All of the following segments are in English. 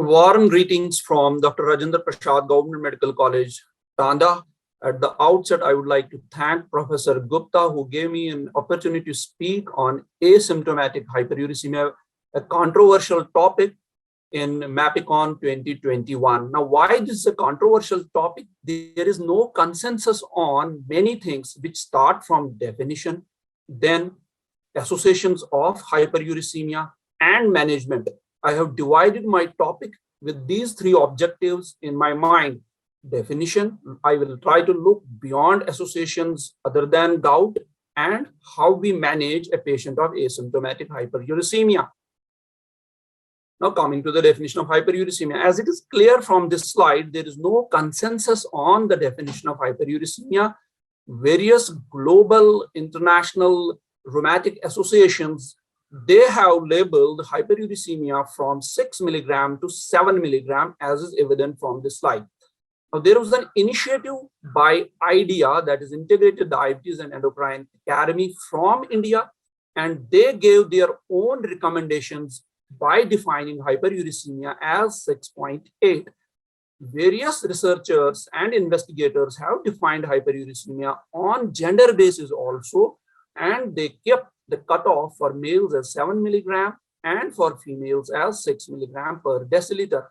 Warm greetings from Dr. Rajendra Prasad, Government Medical College, Tanda. At the outset, I would like to thank Professor Gupta, who gave me an opportunity to speak on asymptomatic hyperuricemia, a controversial topic in MAPICON 2021. Now, why this is a controversial topic? There is no consensus on many things which start from definition, then associations of hyperuricemia and management. I have divided my topic with these three objectives in my mind. Definition, I will try to look beyond associations other than gout, and how we manage a patient of asymptomatic hyperuricemia. Now, coming to the definition of hyperuricemia, as it is clear from this slide, there is no consensus on the definition of hyperuricemia. Various global, international rheumatic associations, they have labeled hyperuricemia from 6 milligram to 7 milligram, as is evident from this slide. Now, there was an initiative by IDEA, that is Integrated Diabetes and Endocrine Academy from India, and they gave their own recommendations by defining hyperuricemia as 6.8. Various researchers and investigators have defined hyperuricemia on gender basis also, and they kept the cutoff for males as 7 milligram and for females as 6 milligram per deciliter.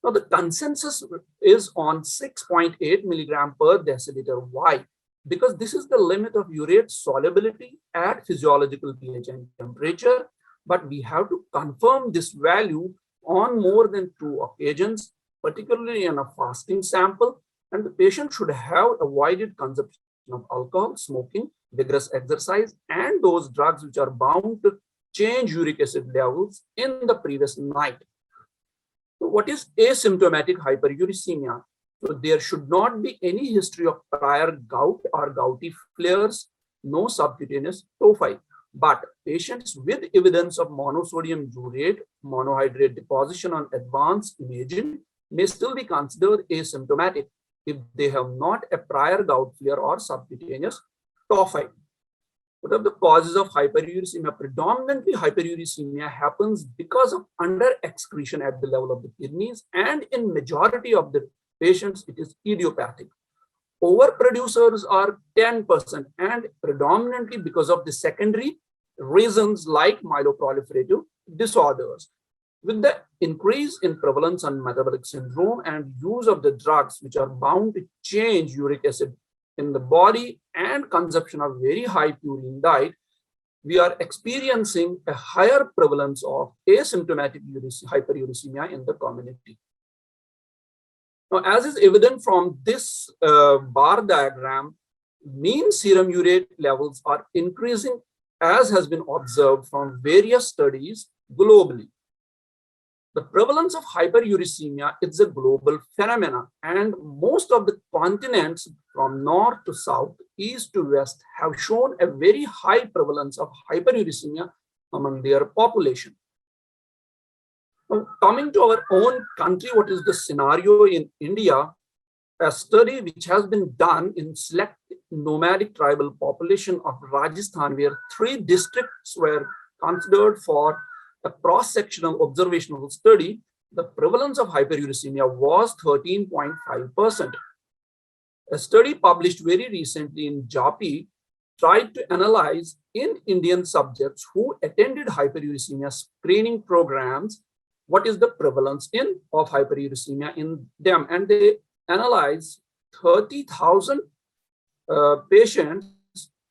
Now, the consensus is on 6.8 milligram per deciliter. Why? Because this is the limit of urate solubility at physiological pH and temperature, but we have to confirm this value on more than 2 occasions, particularly in a fasting sample, and the patient should have avoided consumption of alcohol, smoking, vigorous exercise, and those drugs which are bound to change uric acid levels in the previous night. So what is asymptomatic hyperuricemia? So there should not be any history of prior gout or gouty flares, no subcutaneous tophi. But patients with evidence of monosodium urate, monohydrate deposition on advanced imaging may still be considered asymptomatic if they have not a prior gout flare or subcutaneous tophi. What are the causes of hyperuricemia? Predominantly, hyperuricemia happens because of under-excretion at the level of the kidneys, and in majority of the patients, it is idiopathic. Overproducers are 10%, and predominantly because of the secondary reasons like myeloproliferative disorders. With the increase in prevalence on metabolic syndrome and use of the drugs which are bound to change uric acid in the body and consumption of very high purine diet, we are experiencing a higher prevalence of asymptomatic hyperuricemia in the community. Now, as is evident from this bar diagram, mean serum urate levels are increasing, as has been observed from various studies globally. The prevalence of hyperuricemia is a global phenomenon, and most of the continents from north to south, east to west have shown a very high prevalence of hyperuricemia among their population. Now, coming to our own country, what is the scenario in India? A study which has been done in select nomadic tribal population of Rajasthan, where 3 districts were considered for a cross-sectional observational study, the prevalence of hyperuricemia was 13.5%. A study published very recently in JAPI tried to analyze in Indian subjects who attended hyperuricemia screening programs what is the prevalence of hyperuricemia in them, and they analyzed 30,000 patients,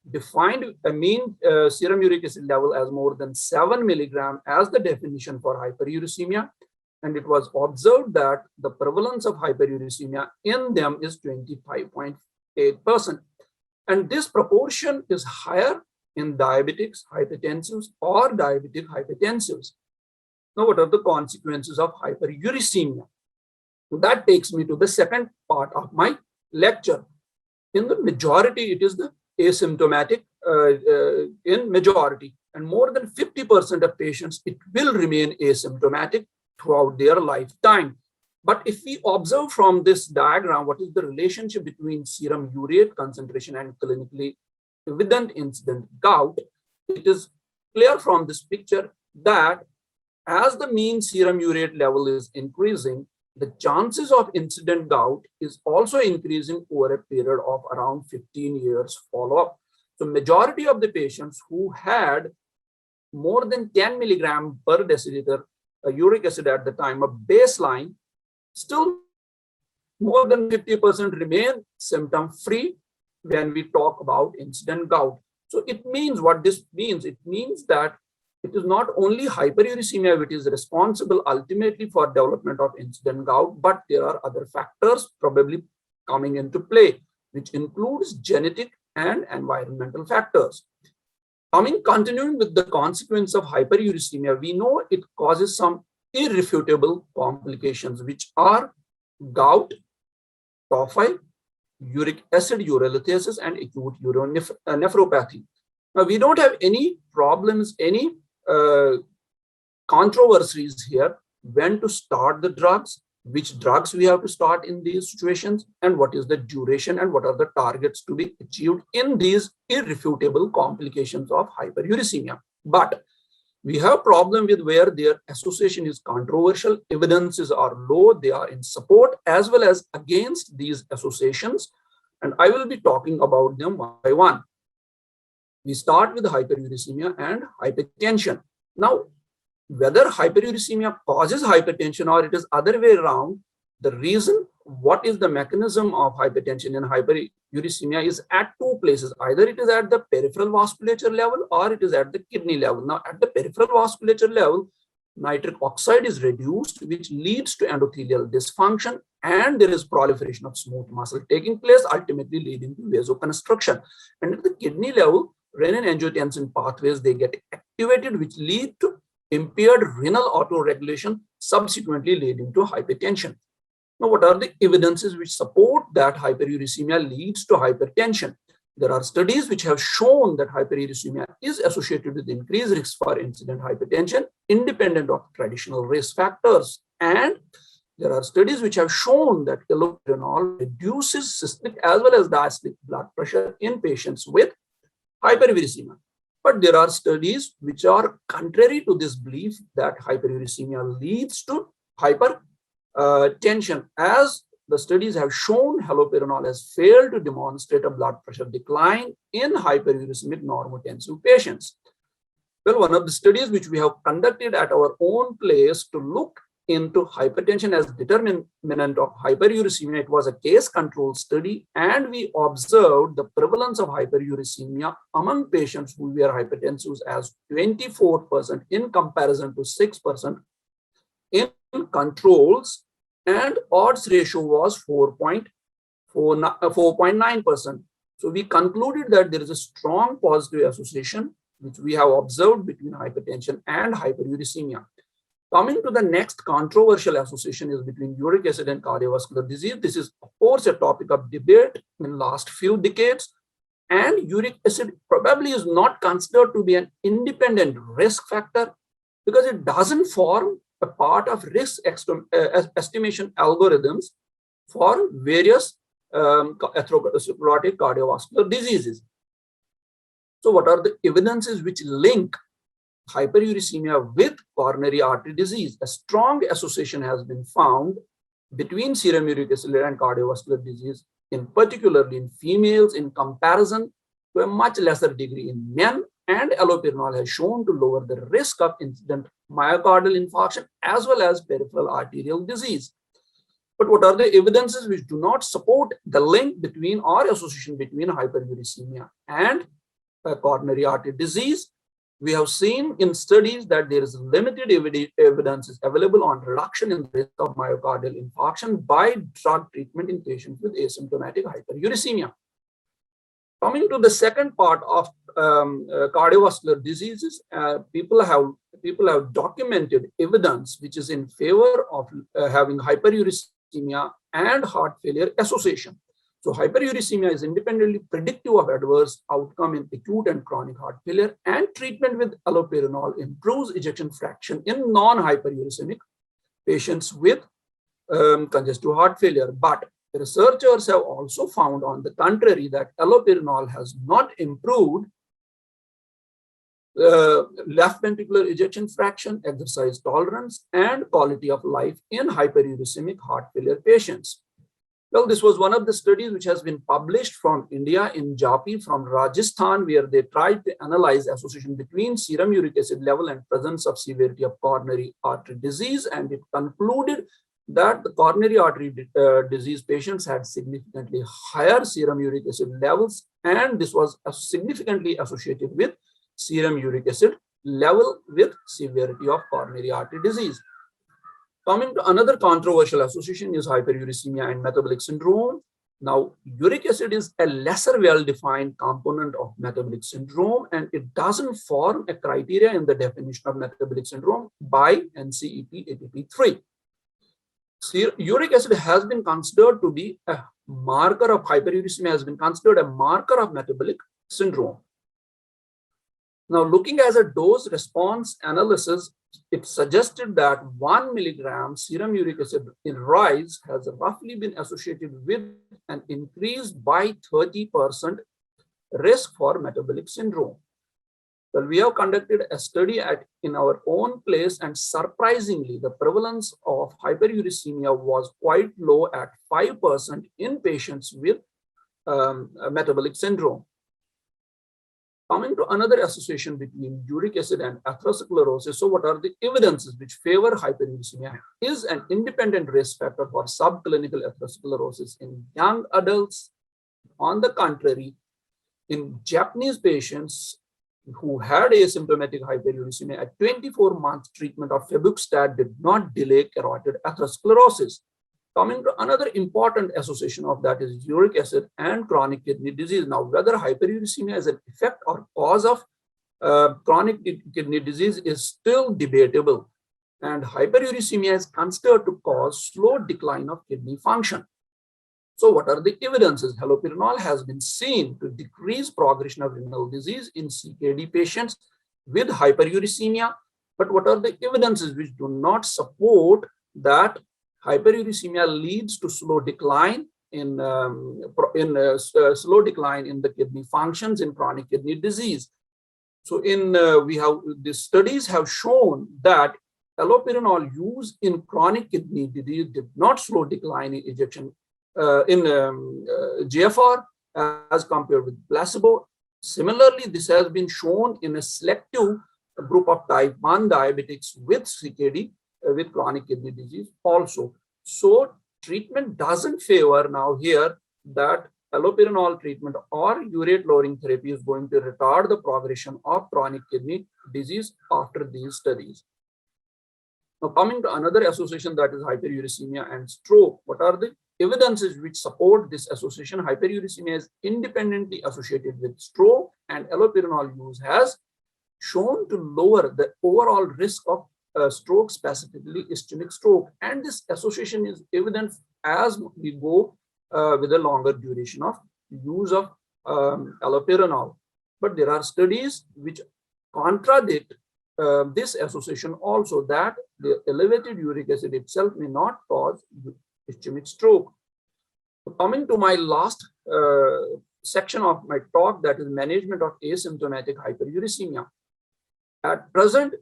defined a mean serum uric acid level as more than 7 milligram as the definition for hyperuricemia, and it was observed that the prevalence of hyperuricemia in them is 25.8%, and this proportion is higher in diabetics, hypertensives, or diabetic hypertensives. Now, what are the consequences of hyperuricemia? That takes me to the second part of my lecture. In the majority, it is the asymptomatic in majority, and more than 50% of patients, it will remain asymptomatic throughout their lifetime. But if we observe from this diagram, what is the relationship between serum urate concentration and clinically evident incident gout, it is clear from this picture that as the mean serum urate level is increasing, the chances of incident gout is also increasing over a period of around 15 years follow-up. So majority of the patients who had more than 10 milligram per deciliter uric acid at the time of baseline, still more than 50% remain symptom-free when we talk about incident gout. So it means what this means. It means that it is not only hyperuricemia which is responsible ultimately for development of incident gout, but there are other factors probably coming into play, which includes genetic and environmental factors. Continuing with the consequence of hyperuricemia, we know it causes some irrefutable complications, which are gout, tophi, uric acid urolithiasis, and acute uronephropathy. Now, we don't have any problems, any controversies here when to start the drugs, which drugs we have to start in these situations, and what is the duration and what are the targets to be achieved in these irrefutable complications of hyperuricemia. But we have a problem with where their association is controversial, evidences are low, they are in support as well as against these associations, and I will be talking about them one by one. We start with hyperuricemia and hypertension. Now, whether hyperuricemia causes hypertension or it is other way around, the reason, what is the mechanism of hypertension and hyperuricemia is at two places. Either it is at the peripheral vasculature level or it is at the kidney level. Now, at the peripheral vasculature level, nitric oxide is reduced, which leads to endothelial dysfunction, and there is proliferation of smooth muscle taking place, ultimately leading to vasoconstriction. And at the kidney level, renin-angiotensin pathways, they get activated, which lead to impaired renal autoregulation, subsequently leading to hypertension. Now, what are the evidences which support that hyperuricemia leads to hypertension? There are studies which have shown that hyperuricemia is associated with increased risk for incident hypertension, independent of traditional risk factors. And there are studies which have shown that allopurinol reduces systolic as well as diastolic blood pressure in patients with hyperuricemia. But there are studies which are contrary to this belief that hyperuricemia leads to hypertension. As the studies have shown, haloperidol has failed to demonstrate a blood pressure decline in hyperuricemic normotensive patients. Well, one of the studies which we have conducted at our own place to look into hypertension as determinant of hyperuricemia, it was a case control study, and we observed the prevalence of hyperuricemia among patients who were hypertensive as 24% in comparison to 6% in controls, and odds ratio was 4.9%. So we concluded that there is a strong positive association which we have observed between hypertension and hyperuricemia. Coming to the next controversial association is between uric acid and cardiovascular disease. This is, of course, a topic of debate in the last few decades, and uric acid probably is not considered to be an independent risk factor because it doesn't form a part of risk estimation algorithms for various atherosclerotic cardiovascular diseases. So what are the evidences which link hyperuricemia with coronary artery disease? A strong association has been found between serum uric acid and cardiovascular disease, in particularly in females, in comparison to a much lesser degree in men, and allopurinol has shown to lower the risk of incident myocardial infarction as well as peripheral arterial disease. But what are the evidences which do not support the link between or association between hyperuricemia and coronary artery disease? We have seen in studies that there is limited evidence available on reduction in the risk of myocardial infarction by drug treatment in patients with asymptomatic hyperuricemia. Coming to the second part of cardiovascular diseases, people have documented evidence which is in favor of having hyperuricemia and heart failure association. So hyperuricemia is independently predictive of adverse outcome in acute and chronic heart failure, and treatment with allopurinol improves ejection fraction in non-hyperuricemic patients with congestive heart failure. But researchers have also found, on the contrary, that allopurinol has not improved left ventricular ejection fraction, exercise tolerance, and quality of life in hyperuricemic heart failure patients. Well, this was one of the studies which has been published from India in JAPI from Rajasthan, where they tried to analyze association between serum uric acid level and presence of severity of coronary artery disease. And it concluded that the coronary artery disease patients had significantly higher serum uric acid levels, and this was significantly associated with serum uric acid level with severity of coronary artery disease. Coming to another controversial association is hyperuricemia and metabolic syndrome. Now, uric acid is a lesser well-defined component of metabolic syndrome, and it doesn't form a criteria in the definition of metabolic syndrome by NCEP ATP3. Uric acid has been considered to be a marker of hyperuricemia, has been considered a marker of metabolic syndrome. Now, looking at a dose response analysis, it suggested that 1 milligram serum uric acid in rice has roughly been associated with an increase by 30% risk for metabolic syndrome. Well, we have conducted a study in our own place, and surprisingly, the prevalence of hyperuricemia was quite low at 5% in patients with metabolic syndrome. Coming to another association between uric acid and atherosclerosis. So what are the evidences which favor hyperuricemia? Is an independent risk factor for subclinical atherosclerosis in young adults. On the contrary, in Japanese patients who had asymptomatic hyperuricemia, a 24-month treatment of febuxostat did not delay carotid atherosclerosis. Coming to another important association of that is uric acid and chronic kidney disease. Now, whether hyperuricemia is an effect or cause of chronic kidney disease is still debatable. And hyperuricemia is considered to cause slow decline of kidney function. So what are the evidences? Haloperidol has been seen to decrease progression of renal disease in CKD patients with hyperuricemia. But what are the evidences which do not support that hyperuricemia leads to slow decline in slow decline in the kidney functions in chronic kidney disease? So the studies have shown that allopurinol use in chronic kidney disease did not slow decline in ejection in GFR as compared with placebo. Similarly, this has been shown in a selective group of type 1 diabetics with CKD with chronic kidney disease also. So treatment doesn't favor now here that allopurinol treatment or urate lowering therapy is going to retard the progression of chronic kidney disease after these studies. Now, coming to another association, that is hyperuricemia and stroke. What are the evidences which support this association? Hyperuricemia is independently associated with stroke, and allopurinol use has shown to lower the overall risk of stroke, specifically ischemic stroke. And this association is evident as we go with a longer duration of use of allopurinol. But there are studies which contradict this association also, that the elevated uric acid itself may not cause ischemic stroke. So coming to my last section of my talk, that is management of asymptomatic hyperuricemia. At present,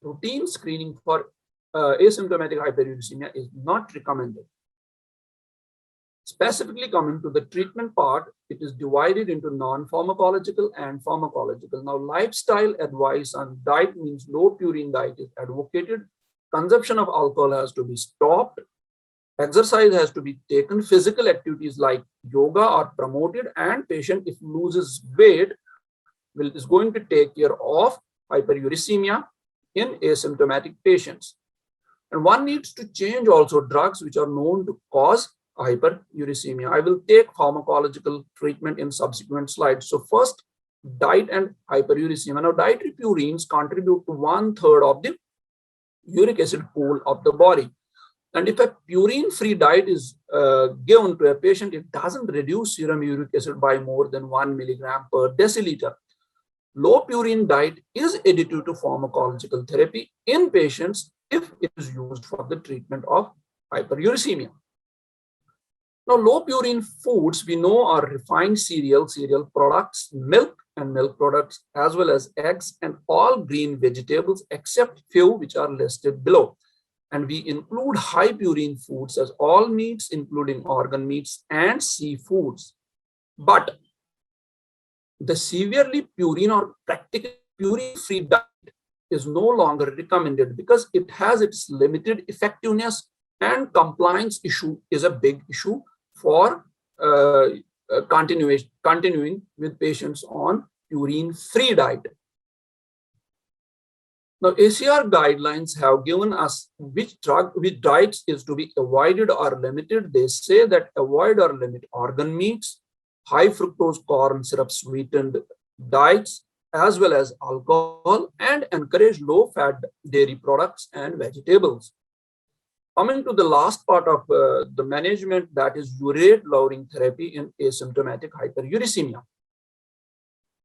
routine screening for asymptomatic hyperuricemia is not recommended. Specifically coming to the treatment part, it is divided into non-pharmacological and pharmacological. Now, lifestyle advice on diet means low purine diet is advocated. Consumption of alcohol has to be stopped. Exercise has to be taken. Physical activities like yoga are promoted, and patient, if loses weight, is going to take care of hyperuricemia in asymptomatic patients. And one needs to change also drugs which are known to cause hyperuricemia. I will take pharmacological treatment in subsequent slides. So first, diet and hyperuricemia. Now, dietary purines contribute to 1/3 of the uric acid pool of the body. And if a purine-free diet is given to a patient, it doesn't reduce serum uric acid by more than 1 milligram per deciliter. Low purine diet is additive to pharmacological therapy in patients if it is used for the treatment of hyperuricemia. Now, low purine foods we know are refined cereal products, milk and milk products, as well as eggs and all green vegetables, except few which are listed below. And we include high purine foods as all meats, including organ meats and seafoods. But the severely purine or practically purine-free diet is no longer recommended because it has its limited effectiveness, and compliance issue is a big issue for continuing with patients on purine-free diet. Now, ACR guidelines have given us which diets is to be avoided or limited. They say that avoid or limit organ meats, high fructose corn syrup sweetened diets, as well as alcohol, and encourage low-fat dairy products and vegetables. Coming to the last part of the management, that is urate lowering therapy in asymptomatic hyperuricemia.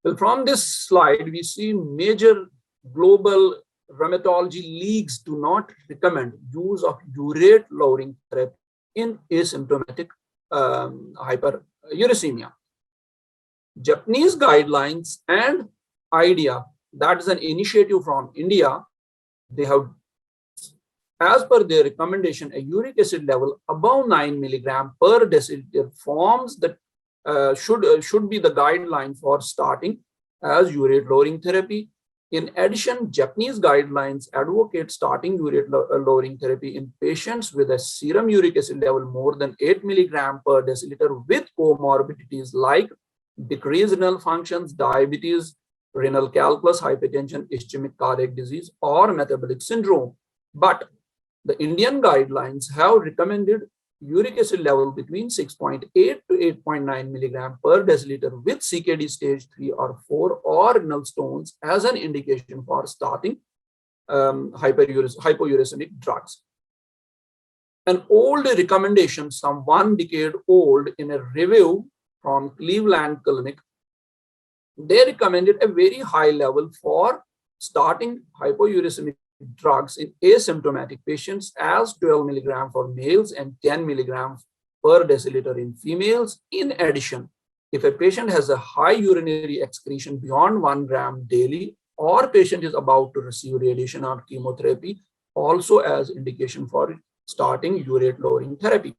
Well, from this slide, we see major global rheumatology leagues do not recommend use of urate lowering therapy in asymptomatic hyperuricemia. Japanese guidelines and IDEA, that is an initiative from India, they have, as per their recommendation, a uric acid level above 9 milligram per deciliter forms that should be the guideline for starting as urate lowering therapy. In addition, Japanese guidelines advocate starting urate lowering therapy in patients with a serum uric acid level more than 8 milligram per deciliter with comorbidities like decreased renal functions, diabetes, renal calculus, hypertension, ischemic cardiac disease, or metabolic syndrome. But the Indian guidelines have recommended uric acid level between 6.8 to 8.9 milligram per deciliter with CKD stage 3 or 4 or renal stones as an indication for starting hypouricemic drugs. An old recommendation, some 1 decade old, in a review from Cleveland Clinic, they recommended a very high level for starting hypouricemic drugs in asymptomatic patients as 12 milligram for males and 10 milligrams per deciliter in females. In addition, if a patient has a high urinary excretion beyond 1 gram daily, or patient is about to receive radiation or chemotherapy, also as indication for starting urate lowering therapy.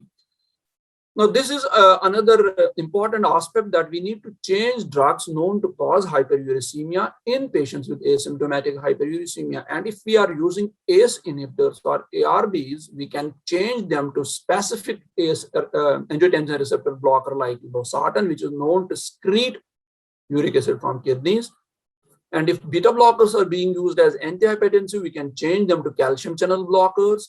Now, this is another important aspect, that we need to change drugs known to cause hyperuricemia in patients with asymptomatic hyperuricemia. And if we are using ACE inhibitors or ARBs, we can change them to specific ACE angiotensin receptor blocker like losartan, which is known to secrete uric acid from kidneys. And if beta blockers are being used as antihypertensive, we can change them to calcium channel blockers.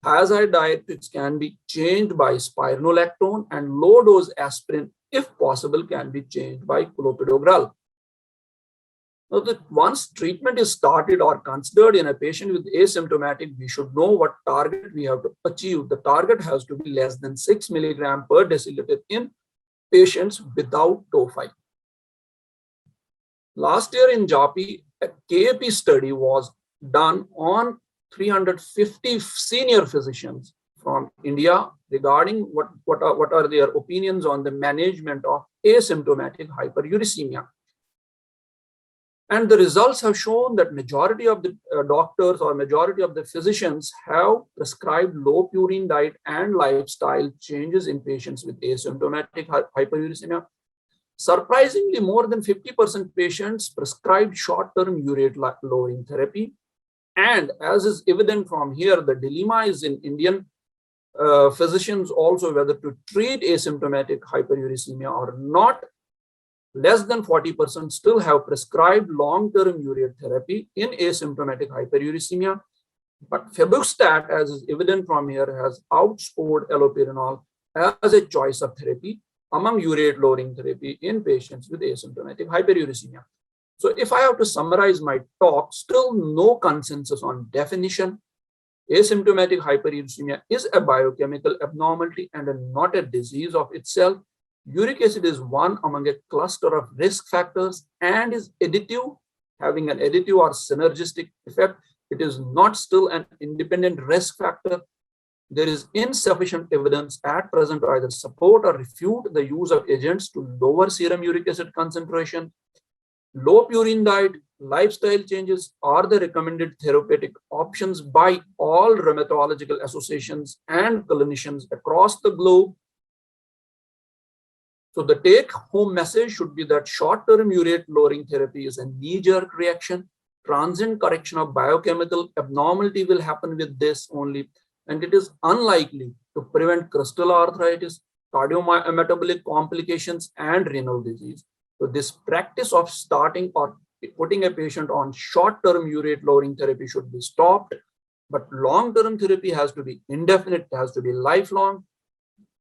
Thiazide diuretics can be changed by spironolactone, and low-dose aspirin, if possible, can be changed by clopidogrel. Now, that once treatment is started or considered in a patient with asymptomatic, we should know what target we have to achieve. The target has to be less than 6 milligram per deciliter in patients without tophi. Last year in JAPI, a KAP study was done on 350 senior physicians from India regarding what are their opinions on the management of asymptomatic hyperuricemia. And the results have shown that majority of the doctors or majority of the physicians have prescribed low purine diet and lifestyle changes in patients with asymptomatic hyperuricemia. Surprisingly, more than 50% patients prescribed short-term urate lowering therapy. And as is evident from here, the dilemma is in Indian physicians also whether to treat asymptomatic hyperuricemia or not. Less than 40% still have prescribed long-term urate therapy in asymptomatic hyperuricemia. But febuxostat, as is evident from here, has outscored allopurinol as a choice of therapy among urate lowering therapy in patients with asymptomatic hyperuricemia. So if I have to summarize my talk, still no consensus on definition. Asymptomatic hyperuricemia is a biochemical abnormality and not a disease of itself. Uric acid is one among a cluster of risk factors and is additive, having an additive or synergistic effect. It is not still an independent risk factor. there is insufficient evidence at present to either support or refute the use of agents to lower serum uric acid concentration. Low purine diet, lifestyle changes are the recommended therapeutic options by all rheumatological associations and clinicians across the globe. So the take-home message should be that short-term urate lowering therapy is a knee-jerk reaction. Transient correction of biochemical abnormality will happen with this only, and it is unlikely to prevent crystal arthritis, cardiometabolic complications, and renal disease. So this practice of starting or putting a patient on short-term urate lowering therapy should be stopped, but long-term therapy has to be indefinite, it has to be lifelong.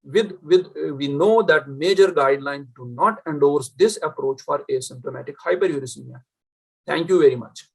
We know that major guidelines do not endorse this approach for asymptomatic hyperuricemia. Thank you very much.